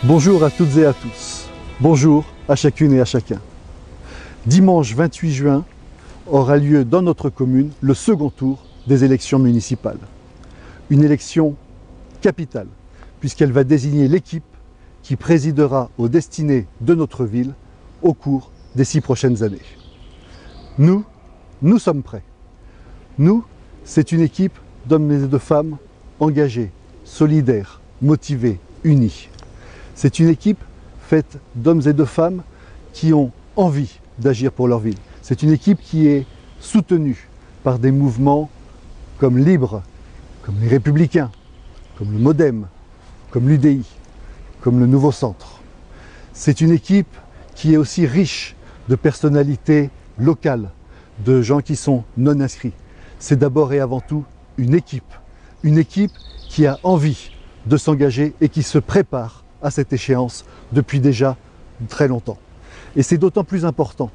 Bonjour à toutes et à tous. Bonjour à chacune et à chacun. Dimanche 28 juin aura lieu dans notre commune le second tour des élections municipales. Une élection capitale, puisqu'elle va désigner l'équipe qui présidera aux destinées de notre ville au cours des 6 prochaines années. Nous sommes prêts. Nous, c'est une équipe d'hommes et de femmes engagés, solidaires, motivés, unis. C'est une équipe faite d'hommes et de femmes qui ont envie d'agir pour leur ville. C'est une équipe qui est soutenue par des mouvements comme Libre, comme les Républicains, comme le Modem, comme l'UDI, comme le Nouveau Centre. C'est une équipe qui est aussi riche de personnalités locales, de gens qui sont non inscrits. C'est d'abord et avant tout une équipe qui a envie de s'engager et qui se prépare à cette échéance depuis déjà très longtemps. Et c'est d'autant plus important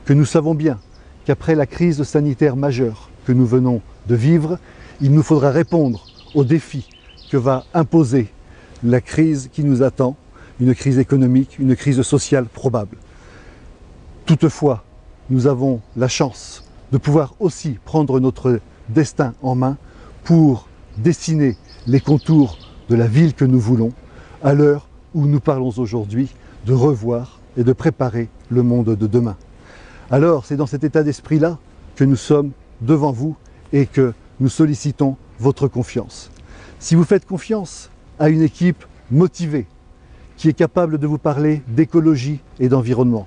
que nous savons bien qu'après la crise sanitaire majeure que nous venons de vivre, il nous faudra répondre aux défis que va imposer la crise qui nous attend, une crise économique, une crise sociale probable. Toutefois, nous avons la chance de pouvoir aussi prendre notre destin en main pour dessiner les contours de la ville que nous voulons, à l'heure où nous parlons aujourd'hui de revoir et de préparer le monde de demain. Alors, c'est dans cet état d'esprit-là que nous sommes devant vous et que nous sollicitons votre confiance. Si vous faites confiance à une équipe motivée, qui est capable de vous parler d'écologie et d'environnement,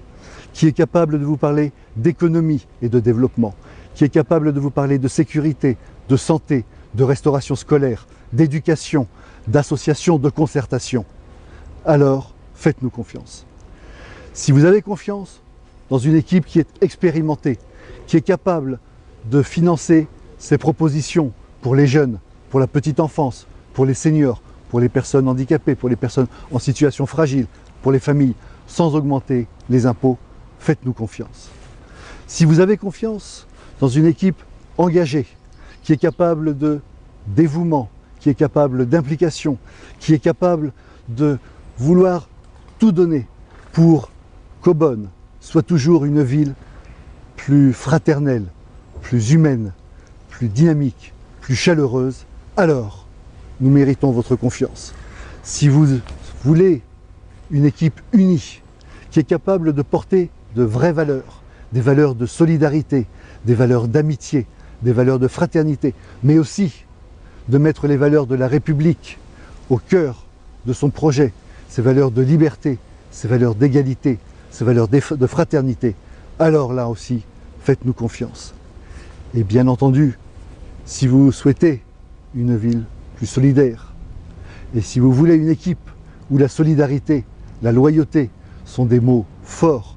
qui est capable de vous parler d'économie et de développement, qui est capable de vous parler de sécurité, de santé, de restauration scolaire, d'éducation, d'association, de concertation, alors faites-nous confiance. Si vous avez confiance dans une équipe qui est expérimentée, qui est capable de financer ses propositions pour les jeunes, pour la petite enfance, pour les seniors, pour les personnes handicapées, pour les personnes en situation fragile, pour les familles, sans augmenter les impôts, faites-nous confiance. Si vous avez confiance dans une équipe engagée, qui est capable de dévouement, qui est capable d'implication, qui est capable de vouloir tout donner pour qu'Aubonne soit toujours une ville plus fraternelle, plus humaine, plus dynamique, plus chaleureuse, alors nous méritons votre confiance. Si vous voulez une équipe unie, qui est capable de porter de vraies valeurs, des valeurs de solidarité, des valeurs d'amitié, des valeurs de fraternité, mais aussi de mettre les valeurs de la République au cœur de son projet, ces valeurs de liberté, ces valeurs d'égalité, ces valeurs de fraternité, alors là aussi, faites-nous confiance. Et bien entendu, si vous souhaitez une ville plus solidaire, et si vous voulez une équipe où la solidarité, la loyauté sont des mots forts,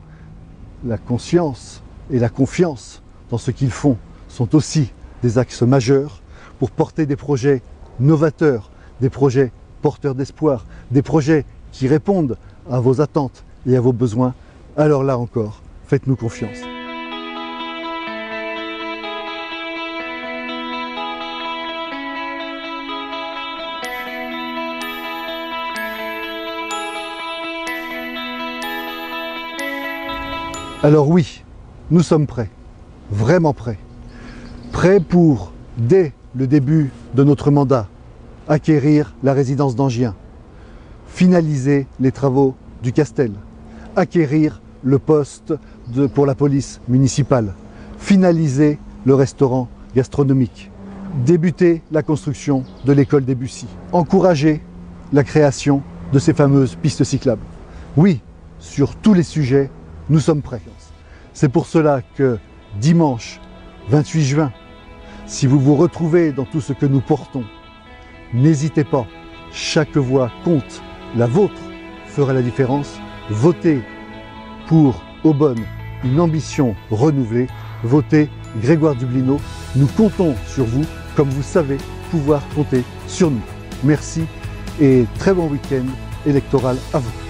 la conscience et la confiance dans ce qu'ils font sont aussi des axes majeurs pour porter des projets novateurs, des projets porteurs d'espoir, des projets qui répondent à vos attentes et à vos besoins, alors là encore, faites-nous confiance. Alors oui, nous sommes prêts, vraiment prêts. Prêts pour, dès le début de notre mandat, acquérir la résidence d'Angien, finaliser les travaux du Castel, acquérir le poste pour la police municipale, finaliser le restaurant gastronomique, débuter la construction de l'école des Bussy, encourager la création de ces fameuses pistes cyclables. Oui, sur tous les sujets, nous sommes prêts. C'est pour cela que dimanche 28 juin, si vous vous retrouvez dans tout ce que nous portons, n'hésitez pas, chaque voix compte, la vôtre fera la différence. Votez pour Aubonne, une ambition renouvelée, votez Grégoire Dublino, nous comptons sur vous, comme vous savez pouvoir compter sur nous. Merci et très bon week-end électoral à vous.